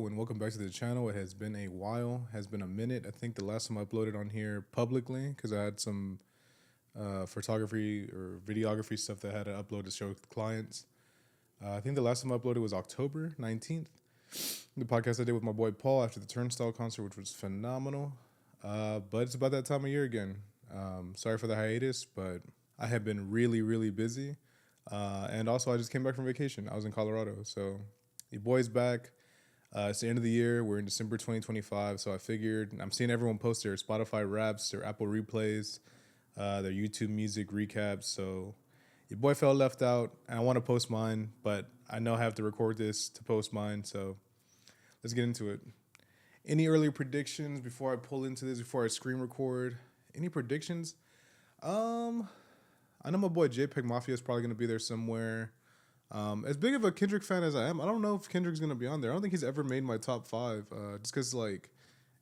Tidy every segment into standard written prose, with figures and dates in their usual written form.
and welcome back to the channel. It has been a while, has been a minute. I think the last time I uploaded on here publicly, because I had some photography or videography stuff that I had to upload to show clients. I think the last time I uploaded was October 19th. The podcast I did with my boy Paul after the Turnstile concert, which was phenomenal. But it's about that time of year again. Sorry for the hiatus, but I have been really, really busy. And also, I just came back from vacation. I was in Colorado. So your boy's back. It's the end of the year. We're in December 2025. So I figured I'm seeing everyone post their Spotify raps, their Apple replays, their YouTube music recaps. So your boy felt left out. And I want to post mine, but I know I have to record this to post mine. So let's get into it. Any early predictions before I pull into this, before I screen record? Any predictions? I know my boy JPEG Mafia is probably going to be there somewhere. As big of a Kendrick fan as I am, I don't know if Kendrick's going to be on there. I don't think he's ever made my top five. Just because, like,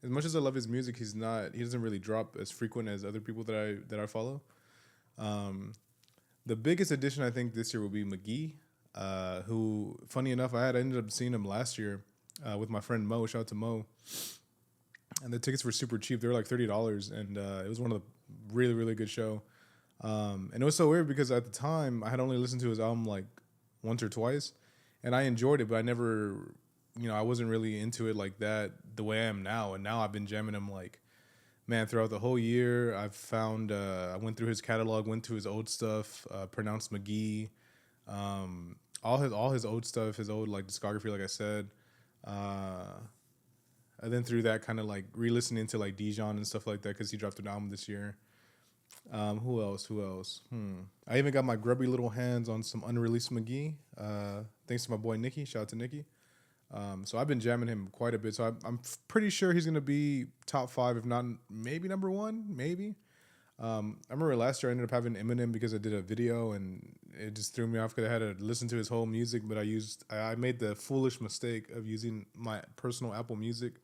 as much as I love his music, he doesn't really drop as frequent as other people that I follow. The biggest addition I think this year will be McGee, who, funny enough, I ended up seeing him last year with my friend Mo. Shout out to Mo. And the tickets were super cheap. They were like $30, and it was one of the really, really good show. And it was so weird because at the time I had only listened to his album like once or twice, and I enjoyed it, but I never, I wasn't really into it like that the way I am now. And now I've been jamming him like, man, throughout the whole year. I've found I went through his catalog, went to his old stuff, pronounced McGee, all his old stuff, his old like discography, like I said. And then through that, kind of like re-listening to like Dijon and stuff like that because he dropped an album this year. Who else? I even got my grubby little hands on some unreleased McGee. Thanks to my boy Nicky. Shout out to Nicky. So I've been jamming him quite a bit. So I'm pretty sure he's gonna be top five, if not maybe number one, maybe. I remember last year I ended up having Eminem because I did a video and it just threw me off because I had to listen to his whole music. But I made the foolish mistake of using my personal Apple Music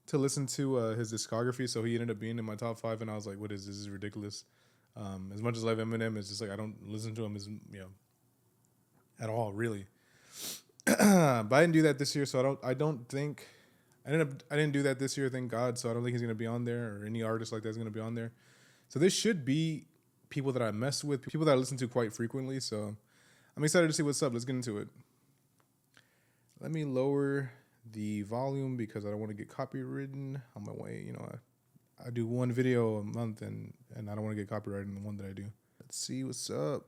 to listen to his discography, so he ended up being in my top five, and I was like, "What is this? This is ridiculous." As much as I love Eminem, it's just like I don't listen to him as at all, really. But I didn't do that this year, so I don't think I didn't do that this year. Thank God. So I don't think he's gonna be on there, or any artist like that's gonna be on there. So this should be people that I mess with, people that I listen to quite frequently. So I'm excited to see what's up. Let's get into it. Let me lower the volume because I don't want to get copywritten on my way. I do one video a month and I don't want to get copyrighted in the one that I do. Let's see what's up.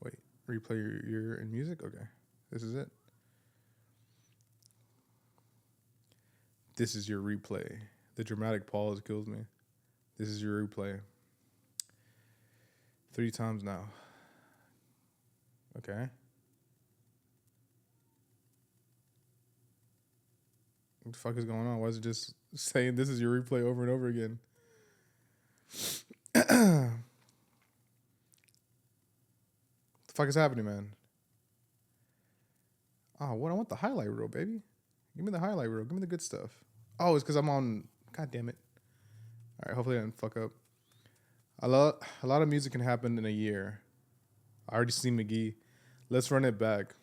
Wait, replay your in music? Okay, this is it. This is your replay. The dramatic pause kills me. This is your replay. 3 times now. Okay. What the fuck is going on? Why is it just saying this is your replay over and over again? What the fuck is happening, man? Oh, what? I want the highlight reel, baby. Give me the highlight reel. Give me the good stuff. Oh, it's because I'm on. God damn it. All right, hopefully I didn't fuck up. A lot of music can happen in a year. I already seen McGee. Let's run it back.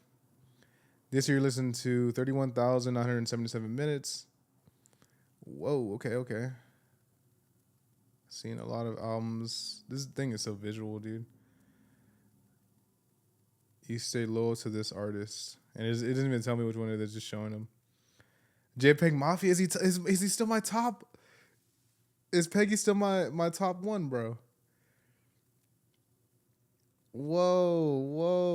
This year, listened to 31,977 minutes. Whoa, okay. Seen a lot of albums. This thing is so visual, dude. You stay loyal to this artist. And it doesn't even tell me which one it is, just showing him. JPEG Mafia, is he still my top? Is Peggy still my top one, bro? Whoa.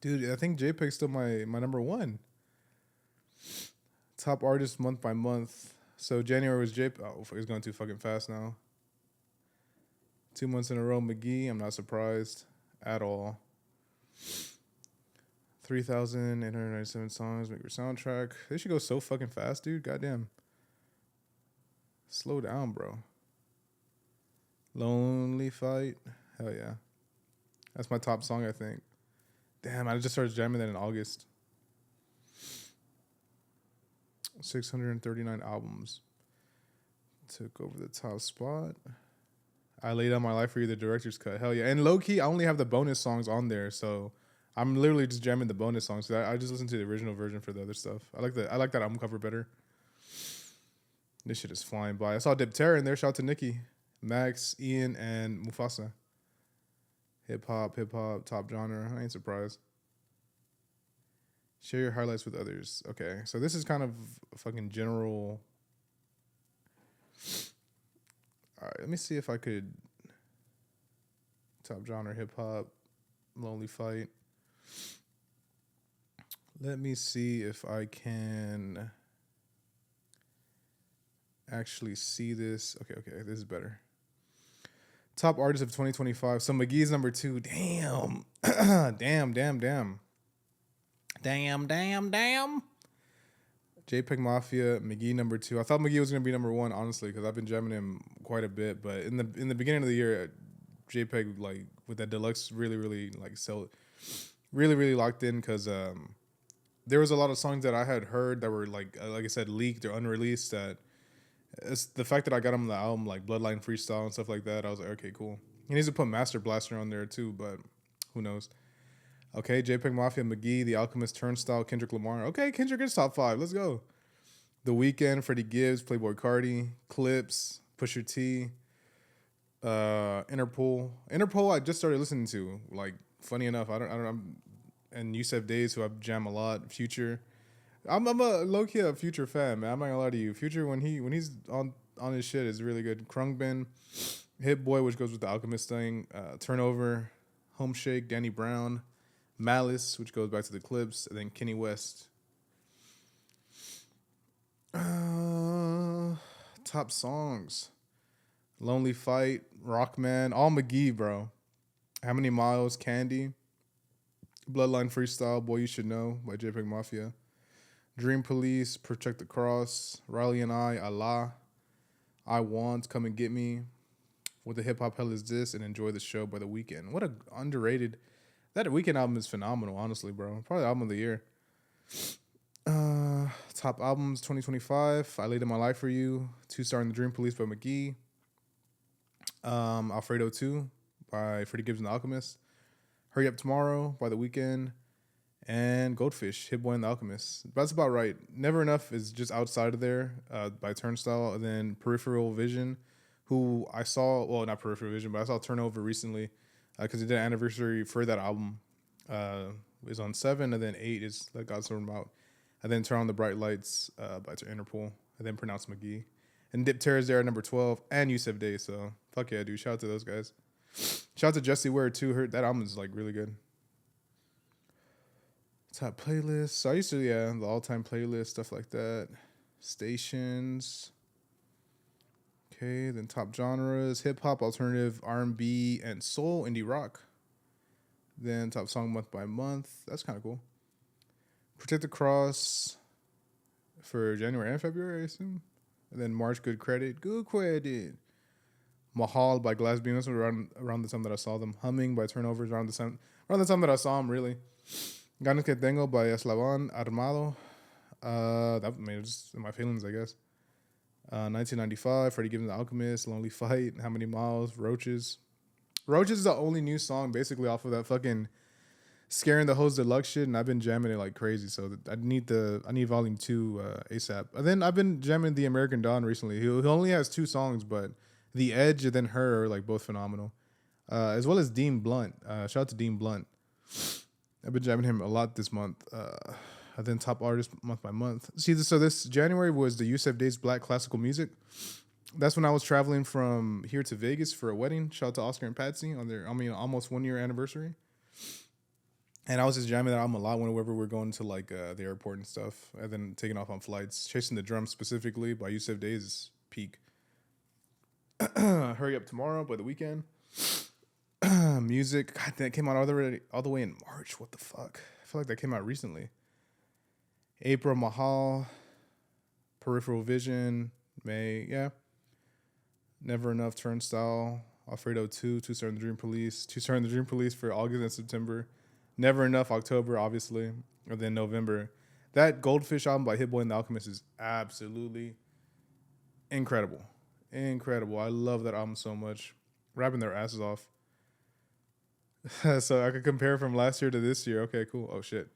Dude, I think JPEG's still my number one. Top artist month by month. So January was JPEG. Oh, it's going too fucking fast now. 2 months in a row, McGee. I'm not surprised at all. 3,897 songs, make your soundtrack. They should go so fucking fast, dude. Goddamn. Slow down, bro. Lonely Fight. Hell yeah. That's my top song, I think. Damn, I just started jamming that in August. 639 albums. Took over the top spot. I Lay Down My Life for You, the director's cut. Hell yeah. And low-key, I only have the bonus songs on there, so I'm literally just jamming the bonus songs. So I just listen to the original version for the other stuff. I like that album cover better. This shit is flying by. I saw Diptera in there. Shout out to Nikki, Max, Ian, and Mufasa. Hip hop, top genre. I ain't surprised. Share your highlights with others. Okay, so this is kind of a fucking general. All right, let me see if I could. Top genre, hip hop, Lonely Fight. Let me see if I can actually see this. Okay, this is better. Top artists of 2025. So McGee's number 2. Damn. damn. JPEG Mafia, McGee number 2. I thought McGee was gonna be number 1, honestly, because I've been jamming him quite a bit. But in the beginning of the year, JPEG like with that deluxe really like really locked in because there was a lot of songs that I had heard that were like I said leaked or unreleased. That it's the fact that I got him the album like Bloodline Freestyle and stuff like that. I was like, okay, cool. He needs to put Master Blaster on there too, but who knows? Okay, JPEG Mafia, McGee, The Alchemist, Turnstile, Kendrick Lamar. Okay, Kendrick is top 5. Let's go. The Weeknd, Freddie Gibbs, Playboi Carti, Clips, Pusha T, Interpol. Interpol, I just started listening to. Like, funny enough, and Yusef Days, who I jam a lot. Future, I'm a low key a Future fan, man. I'm not gonna lie to you. Future when he's on his shit is really good. Krungbin, Hit Boy, which goes with the Alchemist thing. Turnover, Home Shake, Danny Brown, Malice, which goes back to the Clips, and then Kenny West. Top songs. Lonely Fight, Rockman, all McGee, bro. How Many Miles, Candy, Bloodline Freestyle, Boy You Should Know by JPEG Mafia, Dream Police, Protect the Cross, Riley and Allah, I Want, Come and Get Me, What the Hip Hop Hell Is This, and Enjoy the Show by The Weeknd. What a underrated. That Weeknd album is phenomenal, honestly, bro. Probably the album of the year. Top albums 2025. I Laid in My Life for You. 2-Star in the Dream Police by McGee. Alfredo 2 by Freddie Gibbs and the Alchemist. Hurry Up Tomorrow by The Weeknd. And Goldfish, Hit Boy and the Alchemist. That's about right. Never Enough is just outside of there by Turnstile. And then Peripheral Vision, who I saw, well, not Peripheral Vision, but I saw Turnover recently because they did an anniversary for that album. Is on 7, and then 8 is Let God Sort 'Em Out. And then Turn on the Bright Lights by Interpol. And then Pronounce McGee. And Diptera is there at number 12. And Yusef Day, so fuck yeah, dude. Shout out to those guys. Shout out to Jessie Ware, too. That album is, like, really good. Top playlists. So I used to, the all-time playlist, stuff like that. Stations. Okay, then top genres. Hip-hop, alternative, R&B, and soul, indie rock. Then top song month by month. That's kind of cool. Protect the Cross for January and February, I assume. And then March, Good Credit. Good Credit. Mahal by Glass Beam. That's around the time that I saw them. Humming by Turnovers around the time that I saw them, really. Ganas que Tengo by Eslabon Armado. That made just in my feelings, I guess. 1995, Freddie Gibbs and the Alchemist, Lonely Fight, How Many Miles, Roaches. Roaches is the only new song basically off of that fucking Scaring the Hoes Deluxe shit, and I've been jamming it like crazy. So I need volume 2 ASAP. And then I've been jamming The American Dawn recently. He only has 2 songs, but The Edge and then Her are like both phenomenal. As well as Dean Blunt. Shout out to Dean Blunt. I've been jamming him a lot this month. And then top artist month by month. See, so this January was the Yusef Days Black Classical Music. That's when I was traveling from here to Vegas for a wedding. Shout out to Oscar and Patsy on their, almost 1 year anniversary. And I was just jamming that album a lot whenever we're going to like the airport and stuff. And then taking off on flights. Chasing the Drum specifically by Yusef Days is peak. Hurry Up Tomorrow by The Weeknd. Music. God, that came out all the way in March. What the fuck? I feel like that came out recently. April, Mahal. Peripheral Vision. May, yeah. Never Enough, Turnstile. Alfredo 2, 2-Star in the Dream Police. 2-Star in the Dream Police for August and September. Never Enough, October, obviously. And then November. That Goldfish album by Hit Boy and the Alchemist is absolutely incredible. Incredible. I love that album so much. Rapping their asses off. So I could compare from last year to this year. Okay, cool. Oh shit.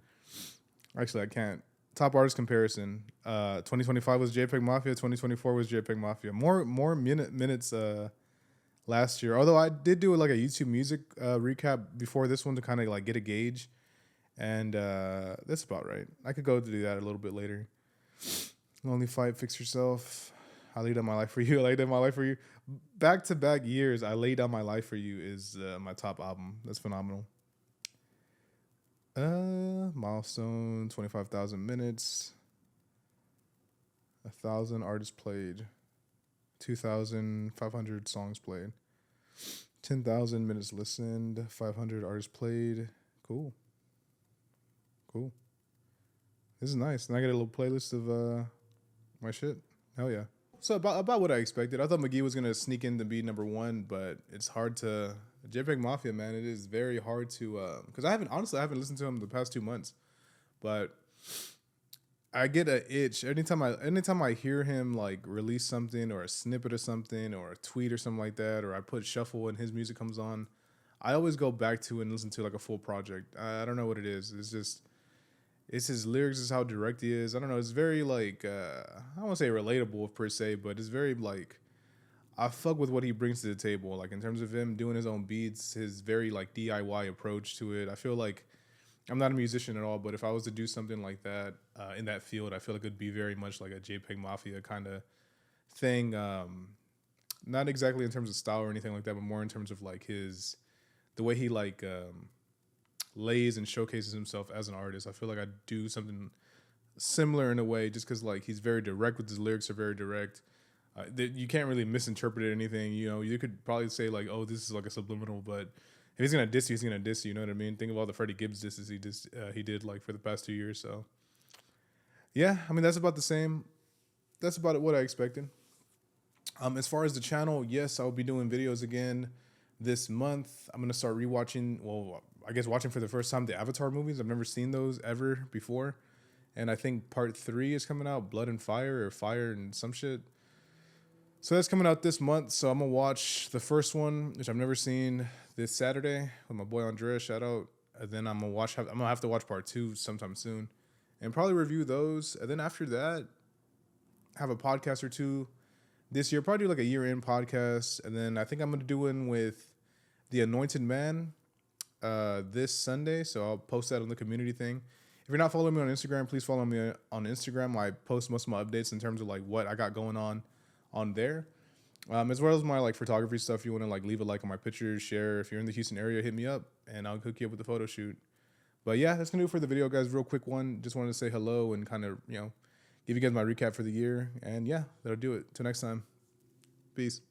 Actually, I can't. Top artist comparison. 2025 was JPEG Mafia. 2024 was JPEG Mafia. More minutes last year. Although I did do like a YouTube Music recap before this one to kind of like get a gauge, and that's about right. I could go to do that a little bit later. Lonely Fight, Fix Yourself. I laid down my life for you. I laid down my life for you. Back to back years, I laid down my life for you is my top album. That's phenomenal. Milestone, 25,000 minutes, 1,000 artists played, 2,500 songs played, 10,000 minutes listened, 500 artists played. Cool. Cool. This is nice. And I get a little playlist of my shit. Hell yeah. So about what I expected. I thought McGee was gonna sneak in to be number one, but it's hard to JPEG Mafia, man. It is very hard to because I haven't listened to him the past 2 months, but I get an itch anytime I hear him like release something or a snippet of something or a tweet or something like that, or I put shuffle and his music comes on. I always go back to and listen to like a full project. I don't know what it is. It's his lyrics, is how direct he is. I don't know. It's very like I don't want to say relatable per se, but it's very like I fuck with what he brings to the table. Like in terms of him doing his own beats, his very like DIY approach to it. I feel like I'm not a musician at all, but if I was to do something like that in that field, I feel like it'd be very much like a JPEG Mafia kind of thing. Not exactly in terms of style or anything like that, but more in terms of like the way he like lays and showcases himself as an artist. I feel like I do something similar in a way, just because like he's very direct with his lyrics, are very direct. You can't really misinterpret anything. You know, you could probably say like, "Oh, this is like a subliminal," but if he's gonna diss you, he's gonna diss you. You know what I mean? Think of all the Freddie Gibbs disses he did like for the past 2 years. So yeah, I mean that's about the same. That's about what I expected. As far as the channel, yes, I'll be doing videos again this month. I'm gonna start rewatching. Well, I guess watching for the first time the Avatar movies. I've never seen those ever before, and I think part 3 is coming out, Blood and Fire or Fire and some shit. So that's coming out this month. So I'm gonna watch the first one, which I've never seen, this Saturday with my boy Andrea. Shout out. And then I'm gonna have to watch part 2 sometime soon, and probably review those. And then after that, have a podcast or two this year. Probably do like a year-end podcast, and then I think I'm gonna do one with the Anointed Man this Sunday. So I'll post that on the community thing. If you're not following me on Instagram, please follow me on Instagram. I post most of my updates in terms of like what I got going on there, as well as my like photography stuff. If you want to like leave a like on my pictures, share. If you're in the Houston area, hit me up and I'll hook you up with the photo shoot. But yeah, that's gonna do it for the video, guys. Real quick one. Just wanted to say hello and kind of give you guys my recap for the year. And yeah, that'll do it. Till next time. Peace.